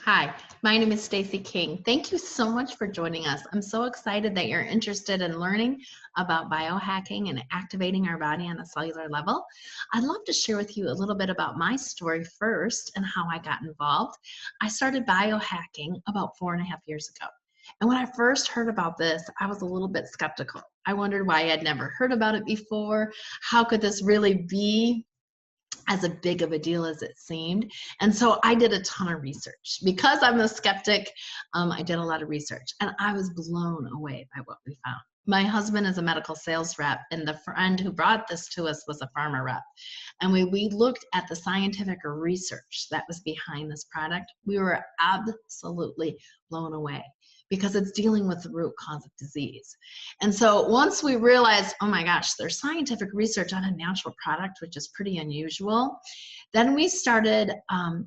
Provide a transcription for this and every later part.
Hi, my name is Stacy King. Thank you so much for joining us. I'm so excited that you're interested in learning about biohacking and activating our body on a cellular level. I'd love to share with you a little bit about my story first and how I got involved. I started biohacking about 4.5 years ago. And when I first heard about this, I was a little bit skeptical. I wondered why I had never heard about it before. How could this really be as a big of a deal as it seemed? And so I did a ton of research. Because I'm a skeptic, I did a lot of research and I was blown away by what we found. My husband is a medical sales rep, and the friend who brought this to us was a pharma rep. And when we looked at the scientific research that was behind this product, we were absolutely blown away because it's dealing with the root cause of disease. And so once we realized, oh my gosh, there's scientific research on a natural product, which is pretty unusual, then we started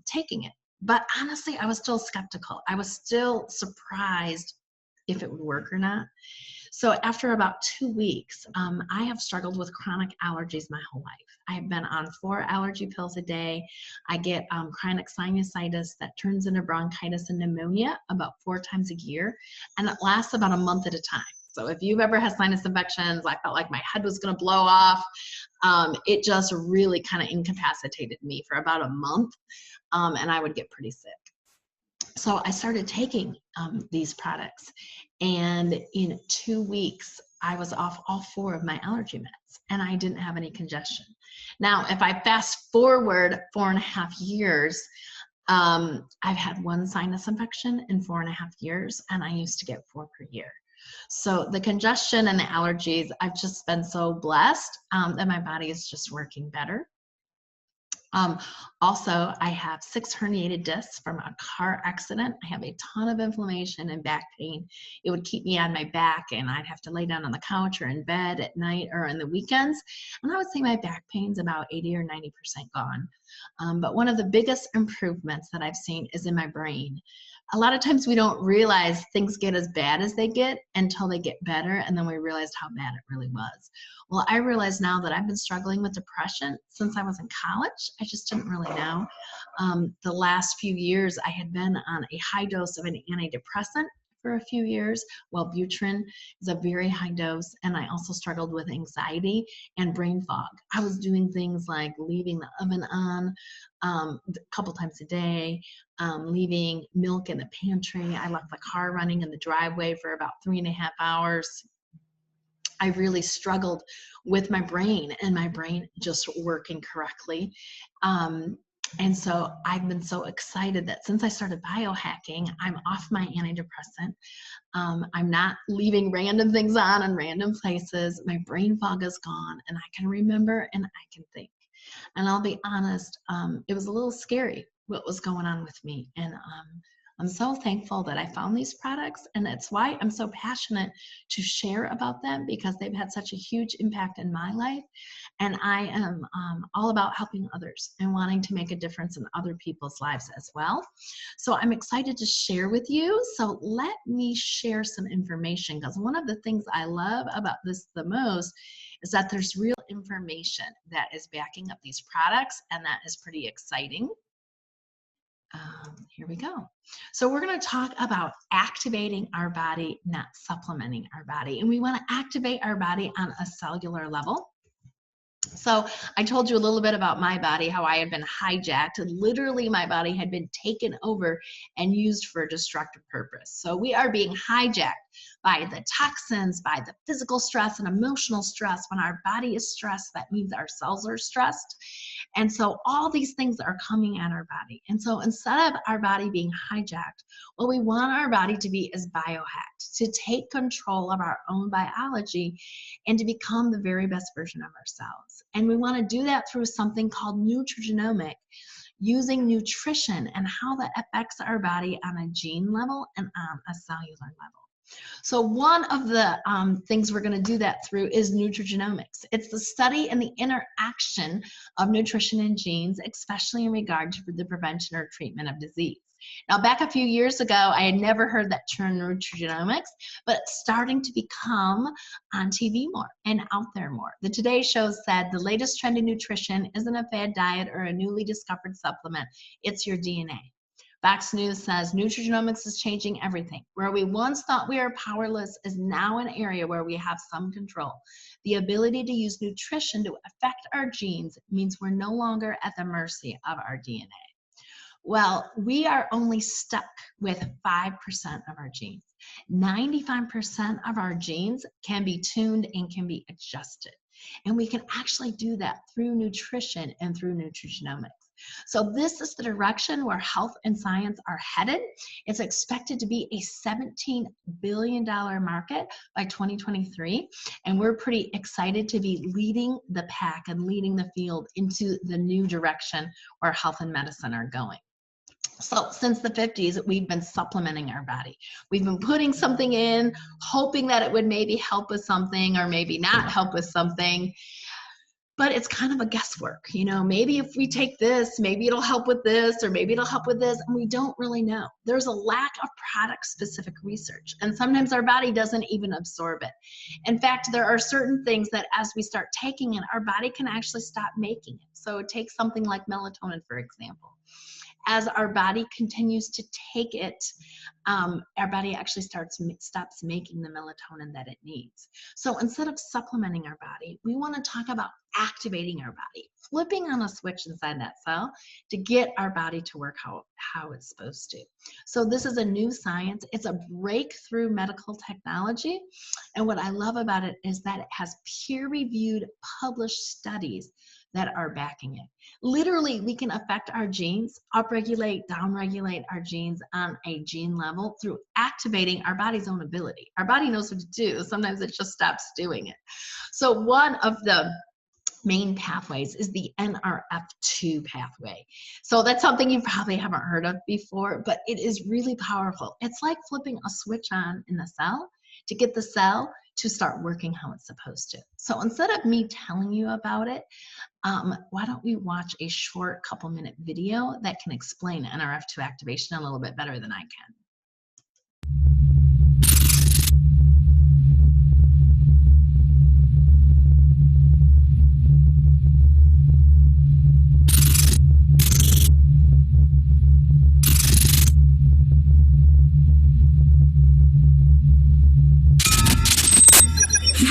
taking it. But honestly, I was still skeptical. I was still surprised if it would work or not. So after about 2 weeks, I have struggled with chronic allergies my whole life. I have been on 4 allergy pills a day. I get chronic sinusitis that turns into bronchitis and pneumonia about 4 times a year, and it lasts about a month at a time. So if you've ever had sinus infections, I felt like my head was going to blow off. It just really kind of incapacitated me for about a month, and I would get pretty sick. So I started taking these products, and in 2 weeks, I was off all 4 of my allergy meds, and I didn't have any congestion. Now, if I fast forward 4.5 years, I've had 1 sinus infection in 4.5 years, and I used to get 4 per year. So the congestion and the allergies, I've just been so blessed that my body is just working better. Also, I have 6 herniated discs from a car accident. I have a ton of inflammation and back pain. It would keep me on my back, and I'd have to lay down on the couch or in bed at night or on the weekends. And I would say my back pain's about 80 or 90% gone. But one of the biggest improvements that I've seen is in my brain. A lot of times we don't realize things get as bad as they get until they get better, and then we realized how bad it really was. Well, I realize now that I've been struggling with depression since I was in college. I just didn't really know. The last few years, I had been on a high dose of an antidepressant for a few years. Wellbutrin is a very high dose, and I also struggled with anxiety and brain fog. I was doing things like leaving the oven on a couple times a day, leaving milk in the pantry. I left the car running in the driveway for about 3.5 hours. I really struggled with my brain and my brain just working correctly. And so I've been so excited that since I started biohacking, I'm off my antidepressant. I'm not leaving random things on in random places. My brain fog is gone, and I can remember and I can think. And I'll be honest, it was a little scary what was going on with me. And I'm so thankful that I found these products, and that's why I'm so passionate to share about them, because they've had such a huge impact in my life. And I am all about helping others and wanting to make a difference in other people's lives as well. So I'm excited to share with you. So let me share some information, because one of the things I love about this the most is that there's real information that is backing up these products, and that is pretty exciting. Here we go. So we're going to talk about activating our body, not supplementing our body. And we want to activate our body on a cellular level. So I told you a little bit about my body, how I had been hijacked. Literally, my body had been taken over and used for a destructive purpose. So we are being hijacked by the toxins, by the physical stress and emotional stress. When our body is stressed, that means our cells are stressed. And so all these things are coming at our body. And so instead of our body being hijacked, well, we want our body to be as biohacked, to take control of our own biology and to become the very best version of ourselves. And we want to do that through something called nutrigenomic, using nutrition and how that affects our body on a gene level and on a cellular level. So one of the things we're going to do that through is nutrigenomics. It's the study and the interaction of nutrition and genes, especially in regard to the prevention or treatment of disease. Now, back a few years ago, I had never heard that term nutrigenomics, but it's starting to become on TV more and out there more. The Today Show said the latest trend in nutrition isn't a fad diet or a newly discovered supplement. It's your DNA. Fox News says nutrigenomics is changing everything. Where we once thought we were powerless is now an area where we have some control. The ability to use nutrition to affect our genes means we're no longer at the mercy of our DNA. Well, we are only stuck with 5% of our genes. 95% of our genes can be tuned and can be adjusted. And we can actually do that through nutrition and through nutrigenomics. So this is the direction where health and science are headed. It's expected to be a $17 billion market by 2023. And we're pretty excited to be leading the pack and leading the field into the new direction where health and medicine are going. So since the 50s, we've been supplementing our body. We've been putting something in, hoping that it would maybe help with something or maybe not help with something. But it's kind of a guesswork. You know, maybe if we take this, maybe it'll help with this, or maybe it'll help with this, and we don't really know. There's a lack of product-specific research, and sometimes our body doesn't even absorb it. In fact, there are certain things that as we start taking it, our body can actually stop making it. So take something like melatonin, for example. As our body continues to take it, our body actually stops making the melatonin that it needs. So instead of supplementing our body, we want to talk about activating our body, flipping on a switch inside that cell to get our body to work how it's supposed to. So this is a new science. It's a breakthrough medical technology. And what I love about it is that it has peer-reviewed, published studies that are backing it. Literally, we can affect our genes, upregulate, downregulate our genes on a gene level through activating our body's own ability. Our body knows what to do. Sometimes it just stops doing it. So one of the main pathways is the NRF2 pathway. So that's something you probably haven't heard of before, but it is really powerful. It's like flipping a switch on in the cell to get the cell to start working how it's supposed to. So instead of me telling you about it, why don't we watch a short couple-minute video that can explain NRF2 activation a little bit better than I can.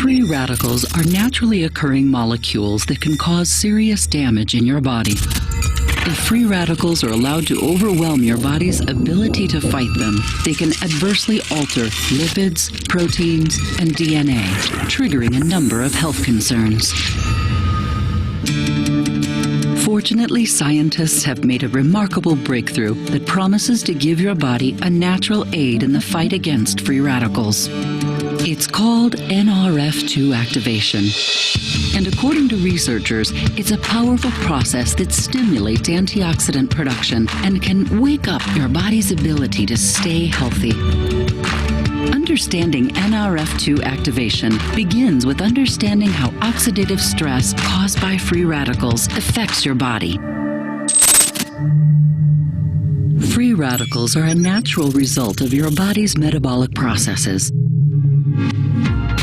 Free radicals are naturally occurring molecules that can cause serious damage in your body. If free radicals are allowed to overwhelm your body's ability to fight them, they can adversely alter lipids, proteins, and DNA, triggering a number of health concerns. Fortunately, scientists have made a remarkable breakthrough that promises to give your body a natural aid in the fight against free radicals. It's called NRF2 activation. And according to researchers, it's a powerful process that stimulates antioxidant production and can wake up your body's ability to stay healthy. Understanding NRF2 activation begins with understanding how oxidative stress caused by free radicals affects your body. Free radicals are a natural result of your body's metabolic processes.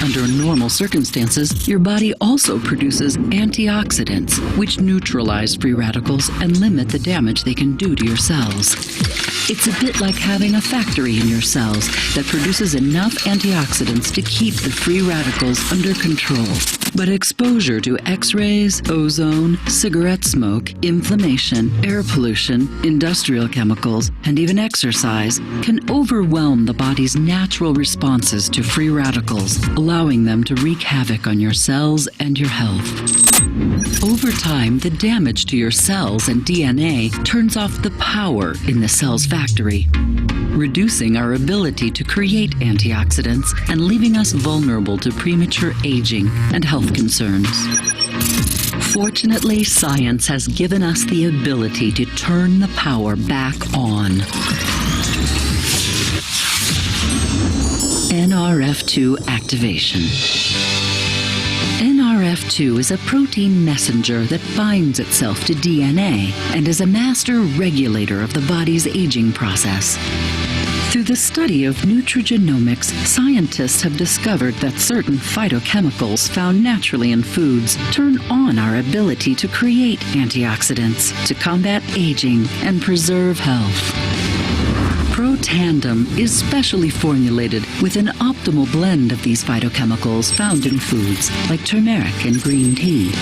Under normal circumstances, your body also produces antioxidants, which neutralize free radicals and limit the damage they can do to your cells. It's a bit like having a factory in your cells that produces enough antioxidants to keep the free radicals under control. But exposure to X-rays, ozone, cigarette smoke, inflammation, air pollution, industrial chemicals, and even exercise can overwhelm the body's natural responses to free radicals, allowing them to wreak havoc on your cells and your health. Over time, the damage to your cells and DNA turns off the power in the cell's factory, reducing our ability to create antioxidants and leaving us vulnerable to premature aging and health concerns. Fortunately, science has given us the ability to turn the power back on. NRF2 activation. NRF2 is a protein messenger that binds itself to DNA and is a master regulator of the body's aging process. Through the study of nutrigenomics, scientists have discovered that certain phytochemicals found naturally in foods turn on our ability to create antioxidants to combat aging and preserve health. Protandim is specially formulated with an optimal blend of these phytochemicals found in foods like turmeric and green tea.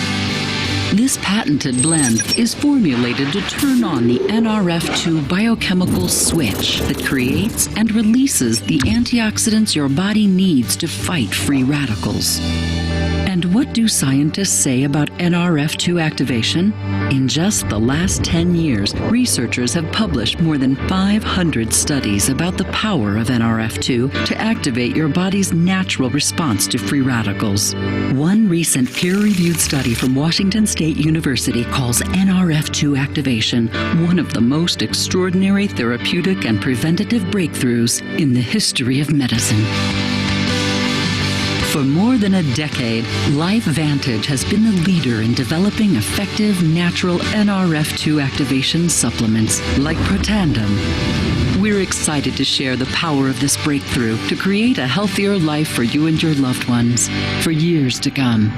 This patented blend is formulated to turn on the NRF2 biochemical switch that creates and releases the antioxidants your body needs to fight free radicals. And what do scientists say about NRF2 activation? In just the last 10 years, researchers have published more than 500 studies about the power of NRF2 to activate your body's natural response to free radicals. One recent peer-reviewed study from Washington State University calls NRF2 activation one of the most extraordinary therapeutic and preventative breakthroughs in the history of medicine. For more than a decade, LifeVantage has been the leader in developing effective natural NRF2 activation supplements like Protandim. We're excited to share the power of this breakthrough to create a healthier life for you and your loved ones for years to come.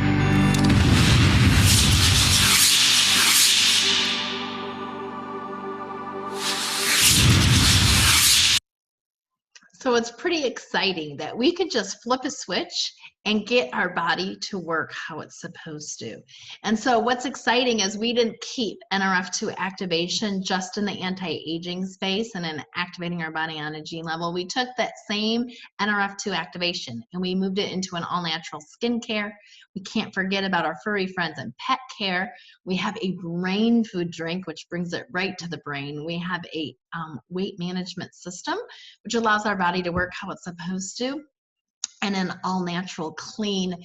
So it's pretty exciting that we could just flip a switch and get our body to work how it's supposed to. And so what's exciting is we didn't keep NRF2 activation just in the anti-aging space and in activating our body on a gene level. We took that same NRF2 activation and we moved it into an all-natural skincare. We can't forget about our furry friends in pet care. We have a brain food drink, which brings it right to the brain. We have a weight management system, which allows our body to work how it's supposed to, and an all-natural clean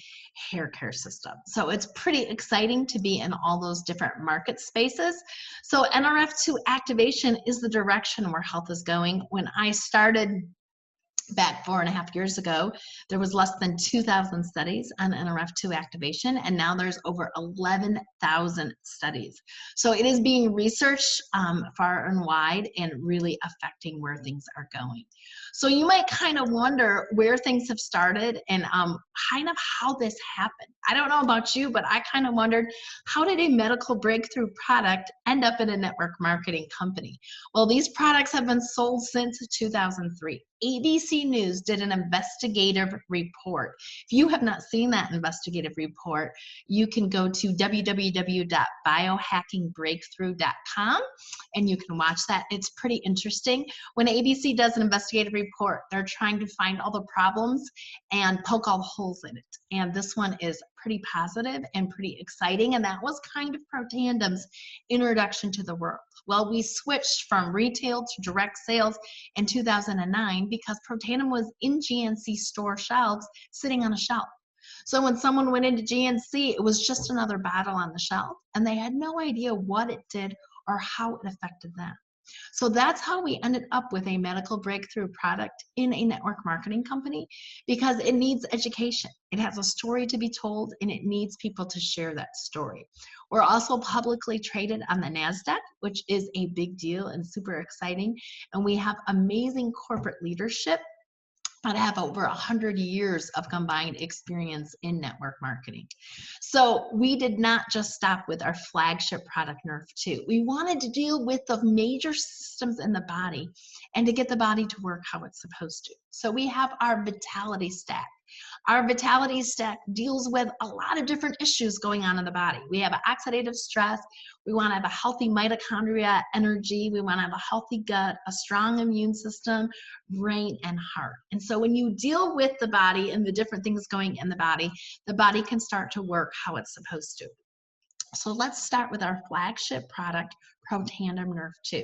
hair care system. So it's pretty exciting to be in all those different market spaces. So NRF2 activation is the direction where health is going. When I started back 4.5 years ago, there was less than 2,000 studies on NRF2 activation, and now there's over 11,000 studies. So it is being researched far and wide and really affecting where things are going. So you might kind of wonder where things have started and kind of how this happened. I don't know about you, but I kind of wondered, how did a medical breakthrough product end up in a network marketing company? Well, these products have been sold since 2003. ABC News did an investigative report. If you have not seen that investigative report, you can go to www.biohackingbreakthrough.com and you can watch that. It's pretty interesting. When ABC does an investigative report, they're trying to find all the problems and poke all the holes in it. And this one is pretty positive and pretty exciting, and that was kind of Protandim's introduction to the world. Well, we switched from retail to direct sales in 2009 because Protandim was in GNC store shelves, sitting on a shelf. So when someone went into GNC, it was just another bottle on the shelf, and they had no idea what it did or how it affected them. So that's how we ended up with a medical breakthrough product in a network marketing company, because it needs education. It has a story to be told, and it needs people to share that story. We're also publicly traded on the NASDAQ, which is a big deal and super exciting. And we have amazing corporate leadership that have over 100 years of combined experience in network marketing. So we did not just stop with our flagship product, NRF2. We wanted to deal with the major systems in the body and to get the body to work how it's supposed to. So we have our Vitality Stack. Our Vitality Stack deals with a lot of different issues going on in the body. We have oxidative stress. We want to have a healthy mitochondria energy. We want to have a healthy gut, a strong immune system, brain, and heart. And so when you deal with the body and the different things going in the body can start to work how it's supposed to. So let's start with our flagship product, Protandim NRF2.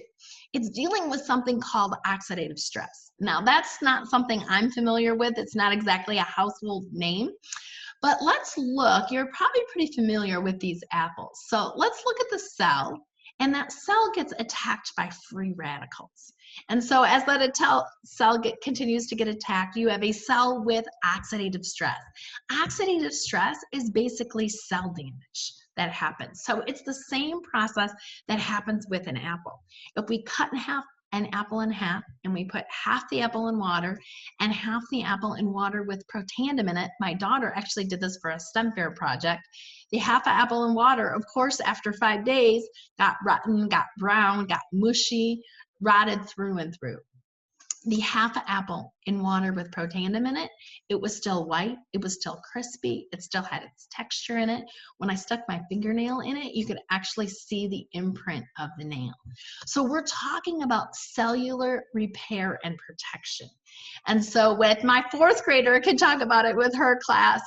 It's dealing with something called oxidative stress. Now, that's not something I'm familiar with. It's not exactly a household name. But let's look. You're probably pretty familiar with these apples. So let's look at the cell, and that cell gets attacked by free radicals. And so as that cell continues to get attacked, you have a cell with oxidative stress. Oxidative stress is basically cell damage that happens. So it's the same process that happens with an apple. If we cut an apple in half and we put half the apple in water and half the apple in water with Protandim in it, my daughter actually did this for a STEM fair project. The half an apple in water, of course, after 5 days, got rotten, got brown, got mushy, rotted through and through. the half apple in water with Protandim in it, it was still white, it was still crispy, it still had its texture in it. When I stuck my fingernail in it, you could actually see the imprint of the nail. So we're talking about cellular repair and protection. And so with my 4th grader, I can talk about it with her class.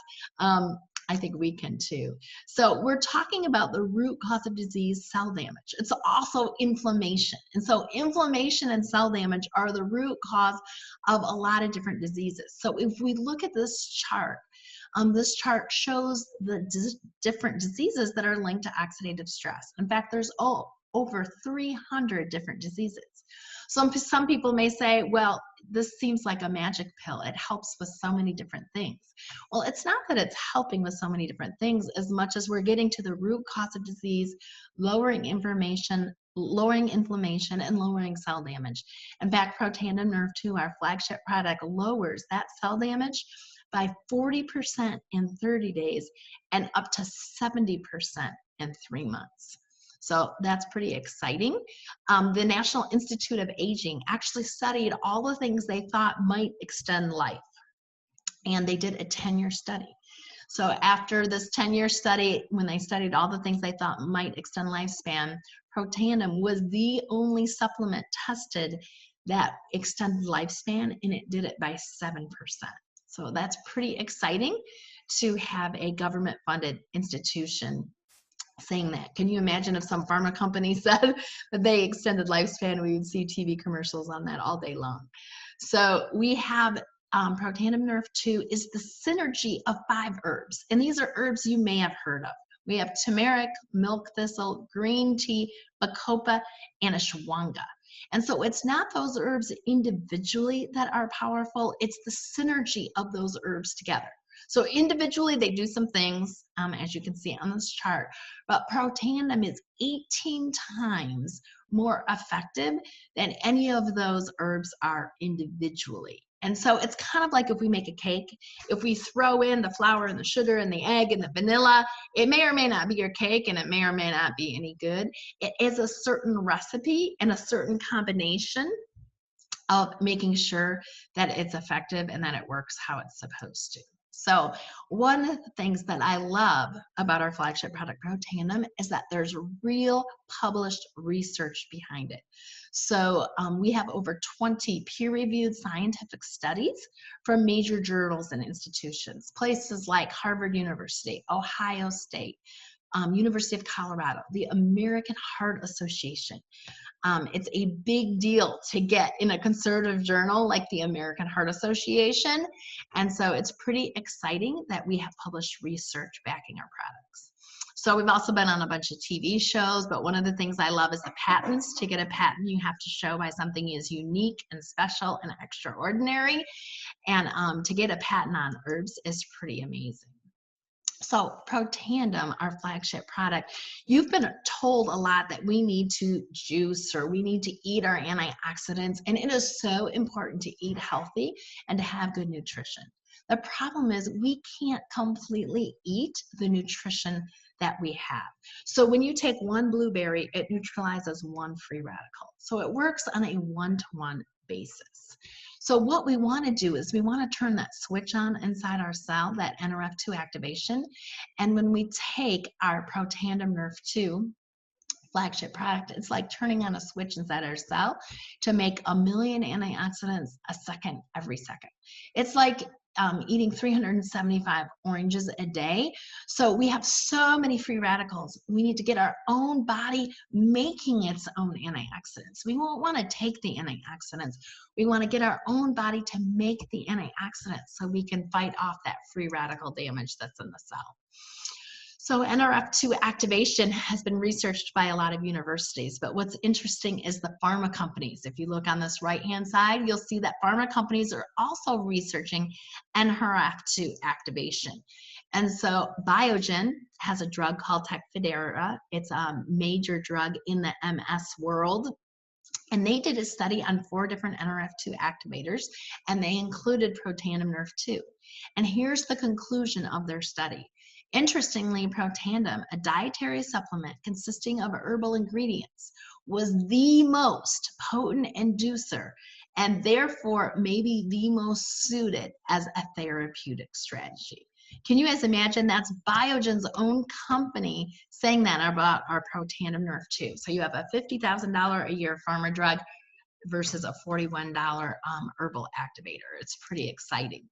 I think we can too. So we're talking about the root cause of disease, cell damage. It's also inflammation. And so inflammation and cell damage are the root cause of a lot of different diseases. So if we look at this chart shows the different diseases that are linked to oxidative stress. In fact, there's over 300 different diseases. Some people may say, well, this seems like a magic pill. It helps with so many different things. Well, it's not that it's helping with so many different things as much as we're getting to the root cause of disease, lowering inflammation, and lowering cell damage. In fact, Protandim Nerve 2, our flagship product, lowers that cell damage by 40% in 30 days and up to 70% in 3 months. So that's pretty exciting. The National Institute of Aging actually studied all the things they thought might extend life. And they did a 10-year study. So after this 10-year study, when they studied all the things they thought might extend lifespan, Protandim was the only supplement tested that extended lifespan, and it did it by 7%. So that's pretty exciting to have a government-funded institution saying that. Can you imagine if some pharma company said that they extended lifespan? We would see TV commercials on that all day long. So we have Protandim Nerve 2 is the synergy of 5 herbs. And these are herbs you may have heard of. We have turmeric, milk thistle, green tea, bacopa, and ashwagandha. And so it's not those herbs individually that are powerful, it's the synergy of those herbs together. So individually, they do some things, as you can see on this chart, but Protandim is 18 times more effective than any of those herbs are individually. And so it's kind of like if we make a cake, if we throw in the flour and the sugar and the egg and the vanilla, it may or may not be your cake and it may or may not be any good. It is a certain recipe and a certain combination of making sure that it's effective and that it works how it's supposed to. So one of the things that I love about our flagship product, Protandim, is that there's real published research behind it. So we have over 20 peer-reviewed scientific studies from major journals and institutions, places like Harvard University, Ohio State, University of Colorado, the American Heart Association. It's a big deal to get in a conservative journal like the American Heart Association. And so it's pretty exciting that we have published research backing our products. So we've also been on a bunch of TV shows, but one of the things I love is the patents. To get a patent, you have to show why something is unique and special and extraordinary. And to get a patent on herbs is pretty amazing. So Protandim, our flagship product, you've been told a lot that we need to juice or we need to eat our antioxidants, and it is so important to eat healthy and to have good nutrition. The problem is we can't completely eat the nutrition that we have. So when you take one blueberry, it neutralizes one free radical. So it works on a one-to-one basis. So what we want to do is we want to turn that switch on inside our cell, that NRF2 activation. And when we take our Protandim Nerve 2 flagship product, it's like turning on a switch inside our cell to make 1 million antioxidants a second every second. It's like eating 375 oranges a day. So we have so many free radicals. We need to get our own body making its own antioxidants. We won't want to take the antioxidants. We want to get our own body to make the antioxidants so we can fight off that free radical damage that's in the cell. So NRF2 activation has been researched by a lot of universities, but what's interesting is the pharma companies. If you look on this right-hand side, you'll see that pharma companies are also researching NRF2 activation. And so Biogen has a drug called Tecfidera. It's a major drug in the MS world. And they did a study on 4 different NRF2 activators, and they included Protandim Nerve 2. And here's the conclusion of their study. Interestingly, Protandim, a dietary supplement consisting of herbal ingredients, was the most potent inducer and therefore maybe the most suited as a therapeutic strategy. Can you guys imagine? That's Biogen's own company saying that about our Protandim Nerve 2. So you have a $50,000 a year pharma drug versus a $41 herbal activator. It's pretty exciting.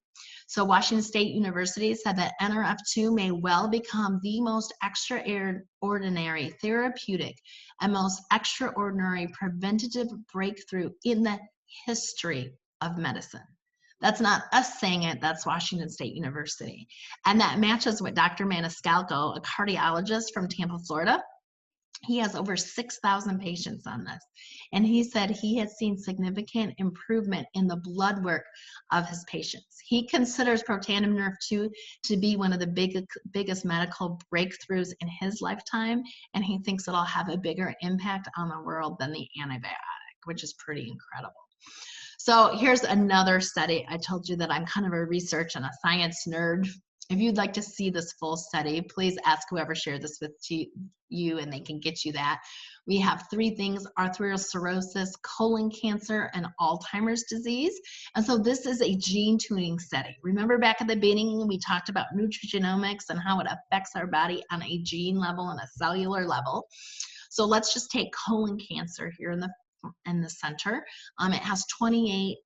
So Washington State University said that NRF2 may well become the most extraordinary therapeutic and most extraordinary preventative breakthrough in the history of medicine. That's not us saying it, that's Washington State University. And that matches what Dr. Maniscalco, a cardiologist from Tampa, Florida, he has over 6,000 patients on this. And he said he has seen significant improvement in the blood work of his patients. He considers Protandim Nerve 2 to be one of the biggest medical breakthroughs in his lifetime. And he thinks it'll have a bigger impact on the world than the antibiotic, which is pretty incredible. So here's another study. I told you that I'm kind of a research and a science nerd. If you'd like to see this full study, please ask whoever shared this with you and they can get you that. We have 3 things: arteriosclerosis, colon cancer, and Alzheimer's disease. And so this is a gene tuning study. Remember back at the beginning, we talked about nutrigenomics and how it affects our body on a gene level and a cellular level. So let's just take colon cancer here in the center. It has 28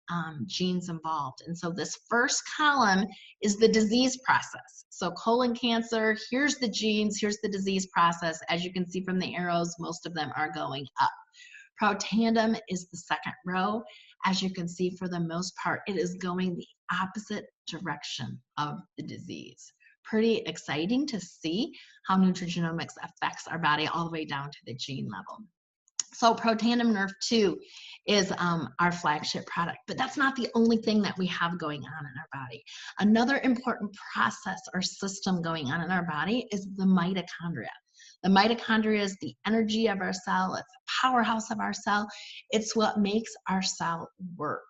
genes involved. And so this first column is the disease process. So colon cancer, here's the genes, here's the disease process. As you can see from the arrows, most of them are going up. Protandim is the second row. As you can see, for the most part, it is going the opposite direction of the disease. Pretty exciting to see how nutrigenomics affects our body all the way down to the gene level. So Protandim Nerve 2 is our flagship product, but that's not the only thing that we have going on in our body. Another important process or system going on in our body is the mitochondria. The mitochondria is the energy of our cell. It's the powerhouse of our cell. It's what makes our cell work.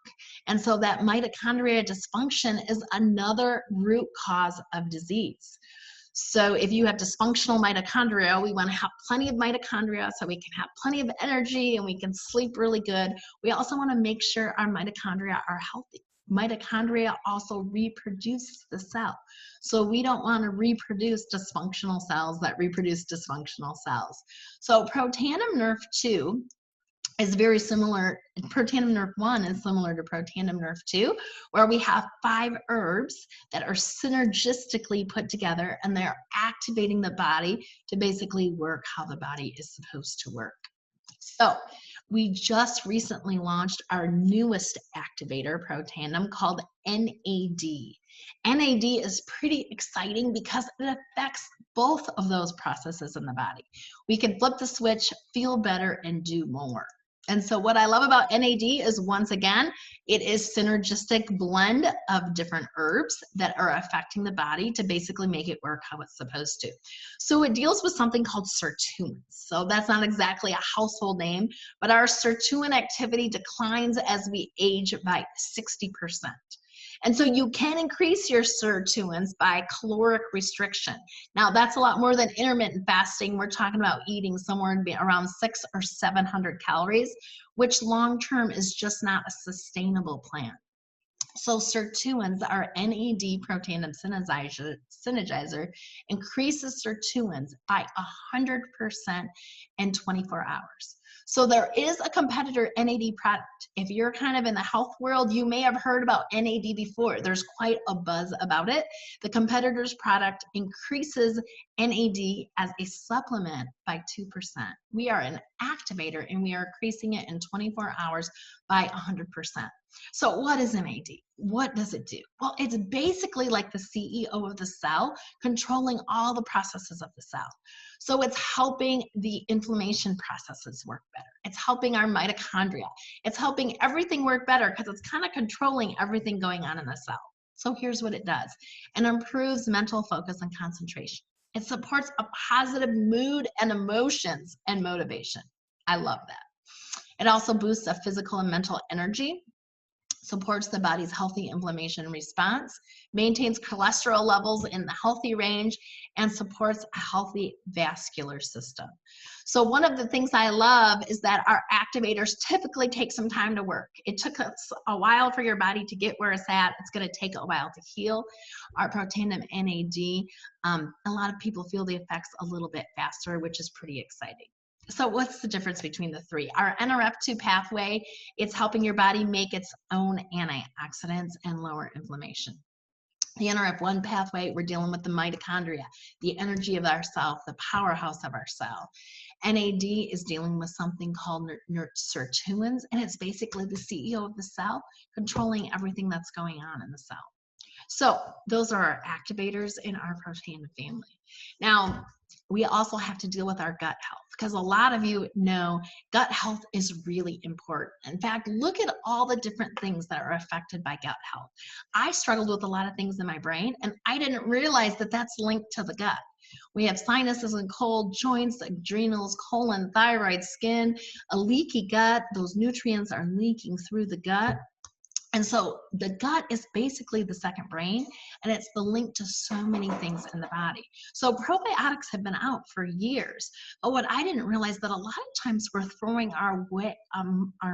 And so that mitochondria dysfunction is another root cause of disease. So if you have dysfunctional mitochondria, we want to have plenty of mitochondria so we can have plenty of energy and we can sleep really good. We also want to make sure our mitochondria are healthy. Mitochondria also reproduce the cell. So we don't want to reproduce dysfunctional cells that reproduce dysfunctional cells. So Protandim Nerve 2 is very similar. Protandim Nerve 1 is similar to Protandim Nerve 2, where we have 5 herbs that are synergistically put together and they're activating the body to basically work how the body is supposed to work. So we just recently launched our newest activator, Protandim, called NAD. NAD is pretty exciting because it affects both of those processes in the body. We can flip the switch, feel better, and do more. And so what I love about NAD is, once again, it is synergistic blend of different herbs that are affecting the body to basically make it work how it's supposed to. So it deals with something called sirtuins. So that's not exactly a household name, but our sirtuin activity declines as we age by 60%. And so you can increase your sirtuins by caloric restriction. Now that's a lot more than intermittent fasting. We're talking about eating somewhere around 600 or 700 calories, which long-term is just not a sustainable plan. So sirtuins, our NAD Protandim synergizer, increases sirtuins by 100% in 24 hours. So there is a competitor NAD product. If you're kind of in the health world, you may have heard about NAD before. There's quite a buzz about it. The competitor's product increases NAD as a supplement by 2%. We are an activator and we are increasing it in 24 hours by 100%. So what is NAD? What does it do? Well, it's basically like the CEO of the cell, controlling all the processes of the cell. So it's helping the inflammation processes work better. It's helping our mitochondria. It's helping everything work better because it's kind of controlling everything going on in the cell. So here's what it does. It improves mental focus and concentration. It supports a positive mood and emotions and motivation. I love that. It also boosts a physical and mental energy. supports the body's healthy inflammation response, maintains cholesterol levels in the healthy range, and supports a healthy vascular system. So one of the things I love is that our activators typically take some time to work. It took us a while for your body to get where it's at. It's going to take a while to heal. Our Protandim NAD, a lot of people feel the effects a little bit faster, which is pretty exciting. So what's the difference between the three? Our NRF2 pathway, it's helping your body make its own antioxidants and lower inflammation. The NRF1 pathway, we're dealing with the mitochondria, the energy of our cell, the powerhouse of our cell. NAD is dealing with something called sirtuins, and it's basically the CEO of the cell, controlling everything that's going on in the cell. So those are our activators in our protein family. Now, we also have to deal with our gut health, because a lot of you know gut health is really important. In fact, look at all the different things that are affected by gut health. I struggled with a lot of things in my brain, and I didn't realize that that's linked to the gut. We have sinuses and cold, joints, adrenals, colon, thyroid, skin, a leaky gut. Those nutrients are leaking through the gut. And so the gut is basically the second brain, and it's the link to so many things in the body. So probiotics have been out for years, but what I didn't realize that a lot of times we're throwing our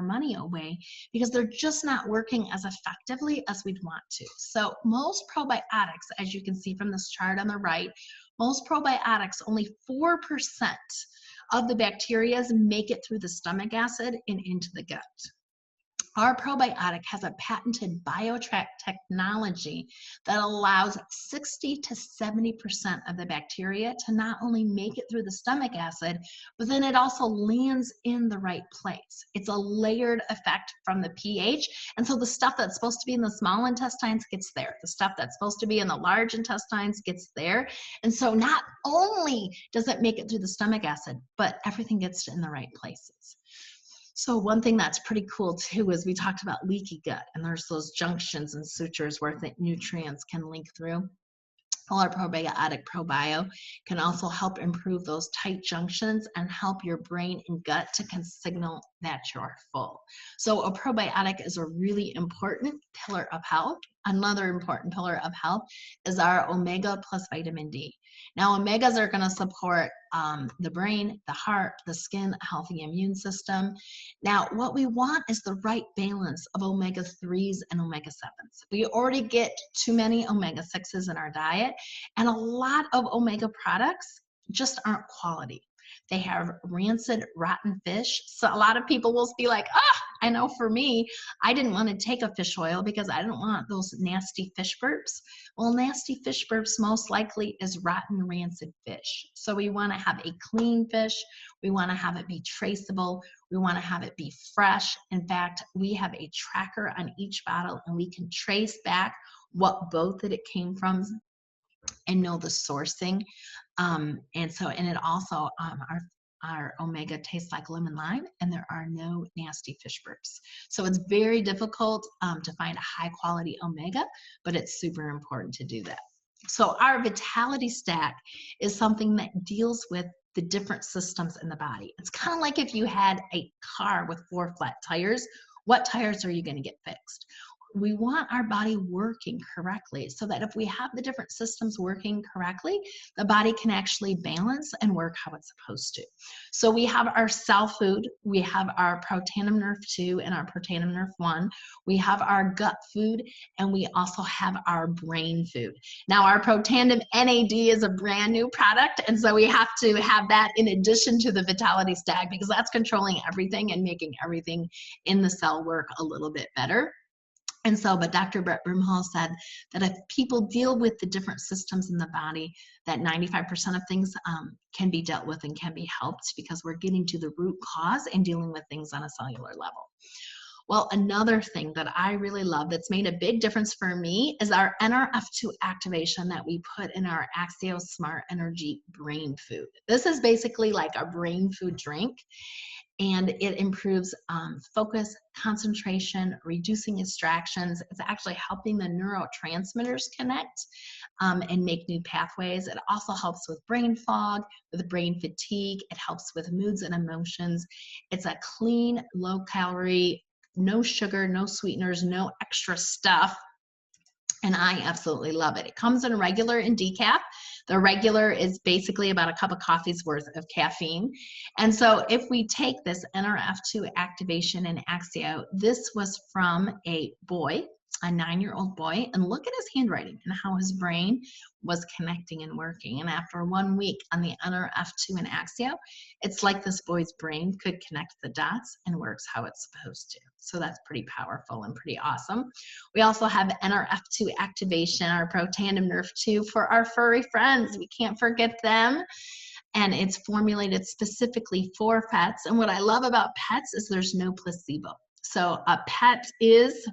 money away because they're just not working as effectively as we'd want to. So most probiotics, as you can see from this chart on the right, most probiotics, only 4% of the bacteria make it through the stomach acid and into the gut. Our probiotic has a patented biotrack technology that allows 60 to 70% of the bacteria to not only make it through the stomach acid, but then it also lands in the right place. It's a layered effect from the pH. And so the stuff that's supposed to be in the small intestines gets there. The stuff that's supposed to be in the large intestines gets there. And so not only does it make it through the stomach acid, but everything gets in the right places. So one thing that's pretty cool too is we talked about leaky gut, and there's those junctions and sutures where the nutrients can link through. Well, our probiotic ProBio can also help improve those tight junctions and help your brain and gut to signal that you're full. So a probiotic is a really important pillar of health. Another important pillar of health is our omega plus vitamin D. Now, omegas are going to support the brain, the heart, the skin, a healthy immune system. Now, what we want is the right balance of omega-3s and omega-7s. We already get too many omega-6s in our diet, and a lot of omega products just aren't quality. They have rancid, rotten fish. So a lot of people will be like, I know for me, I didn't want to take a fish oil because I didn't want those nasty fish burps. Well, nasty fish burps most likely is rotten, rancid fish. So we want to have a clean fish. We want to have it be traceable. We want to have it be fresh. In fact, we have a tracker on each bottle, and we can trace back what boat that it came from and know the sourcing. And it also, our omega tastes like lemon lime, and there are no nasty fish burps. So it's very difficult to find a high quality omega, but it's super important to do that. So our Vitality Stack is something that deals with the different systems in the body. It's kind of like if you had a car with 4 flat tires, what tires are you going to get fixed? We want our body working correctly so that if we have the different systems working correctly, the body can actually balance and work how it's supposed to. So we have our cell food, we have our Protandim Nerf 2 and our Protandim Nerf 1, we have our gut food, and we also have our brain food. Now our Protandim NAD is a brand new product, and so we have to have that in addition to the Vitality Stack because that's controlling everything and making everything in the cell work a little bit better. And so, but Dr. Brett Broomhall said that if people deal with the different systems in the body, that 95% of things can be dealt with and can be helped because we're getting to the root cause and dealing with things on a cellular level. Well, another thing that I really love that's made a big difference for me is our NRF2 activation that we put in our Axio Smart Energy brain food. This is basically like a brain food drink, and it improves focus, concentration, reducing distractions. It's actually helping the neurotransmitters connect and make new pathways. It also helps with brain fog, with brain fatigue. It helps with moods and emotions. It's a clean, low-calorie, no sugar, no sweeteners, no extra stuff. And I absolutely love it. It comes in regular and decaf. The regular is basically about a cup of coffee's worth of caffeine. And so if we take this NRF2 activation in Axio, this was from a boy, a 9-year-old boy, and look at his handwriting and how his brain was connecting and working. And after 1 week on the NRF2 in Axio, it's like this boy's brain could connect the dots and works how it's supposed to. So that's pretty powerful and pretty awesome. We also have NRF2 activation, our Protandim Nerf 2 for our furry friends. We can't forget them. And it's formulated specifically for pets. And what I love about pets is there's no placebo. So a pet is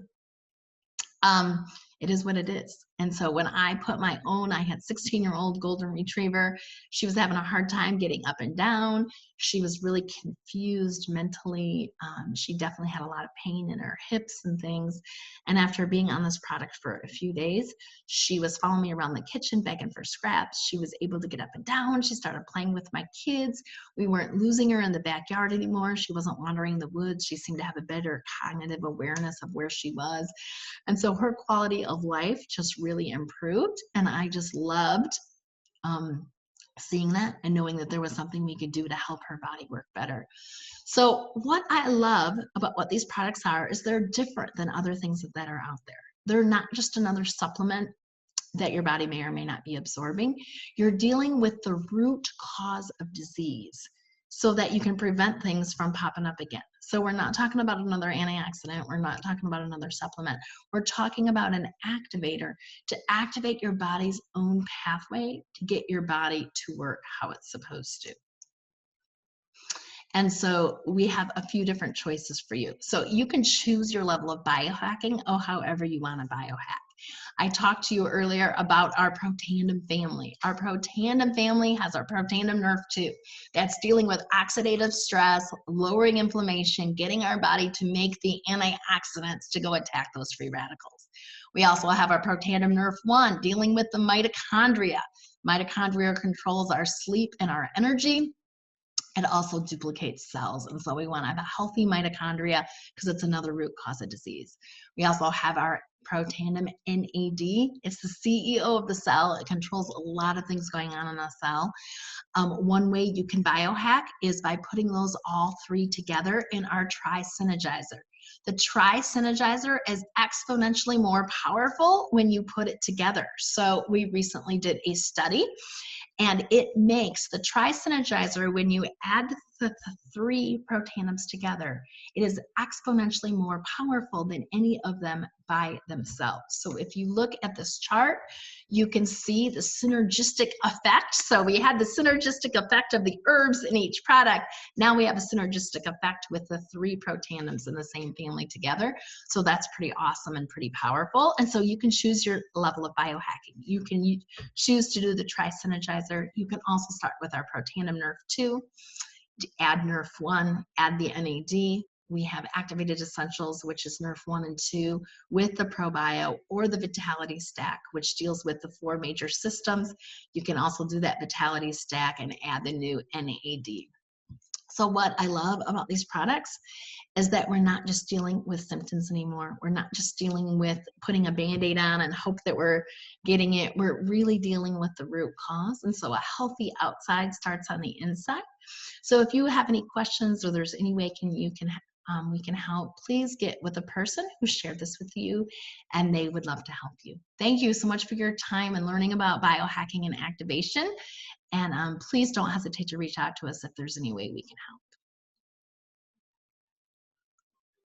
it is what it is. And so when I put my own, I had 16-year-old golden retriever. She was having a hard time getting up and down. She was really confused mentally. She definitely had a lot of pain in her hips and things. And after being on this product for a few days, she was following me around the kitchen begging for scraps. She was able to get up and down. She started playing with my kids. We weren't losing her in the backyard anymore. She wasn't wandering the woods. She seemed to have a better cognitive awareness of where she was. And so her quality of life just really improved. And I just loved seeing that and knowing that there was something we could do to help her body work better. So what I love about what these products are is they're different than other things that are out there. They're not just another supplement that your body may or may not be absorbing. You're dealing with the root cause of disease so that you can prevent things from popping up again. So we're not talking about another antioxidant. We're not talking about another supplement. We're talking about an activator to activate your body's own pathway to get your body to work how it's supposed to. And so we have a few different choices for you. So you can choose your level of biohacking or however you want to biohack. I talked to you earlier about our Protandim family. Our Protandim family has our Protandim Nerf 2. That's dealing with oxidative stress, lowering inflammation, getting our body to make the antioxidants to go attack those free radicals. We also have our Protandim Nerf 1 dealing with the mitochondria. Mitochondria controls our sleep and our energy. It also duplicates cells. And so we want to have a healthy mitochondria because it's another root cause of disease. We also have our Protandim NAD. It's the CEO of the cell. It controls a lot of things going on in a cell. One way you can biohack is by putting those all three together in our Tri-Synergizer. The Tri-Synergizer is exponentially more powerful when you put it together. So we recently did a study, and it makes the Tri-Synergizer, when you add the three Protandims together, it is exponentially more powerful than any of them by themselves. So if you look at this chart, you can see the synergistic effect. So we had the synergistic effect of the herbs in each product. Now we have a synergistic effect with the three Protandims in the same family together. So that's pretty awesome and pretty powerful. And so you can choose your level of biohacking. You can choose to do the Tri-Synergizer. You can also start with our Protandim Nerf 2. Add Nerf 1, add the NAD. We have Activated Essentials, which is Nerf 1 and 2, with the ProBio or the Vitality Stack, which deals with the 4 major systems. You can also do that Vitality Stack and add the new NAD. So what I love about these products is that we're not just dealing with symptoms anymore. We're not just dealing with putting a Band-Aid on and hope that we're getting it. We're really dealing with the root cause. And so a healthy outside starts on the inside. So if you have any questions or there's any way we can help, please get with a person who shared this with you, and they would love to help you. Thank you so much for your time and learning about biohacking and activation. And please don't hesitate to reach out to us if there's any way we can help.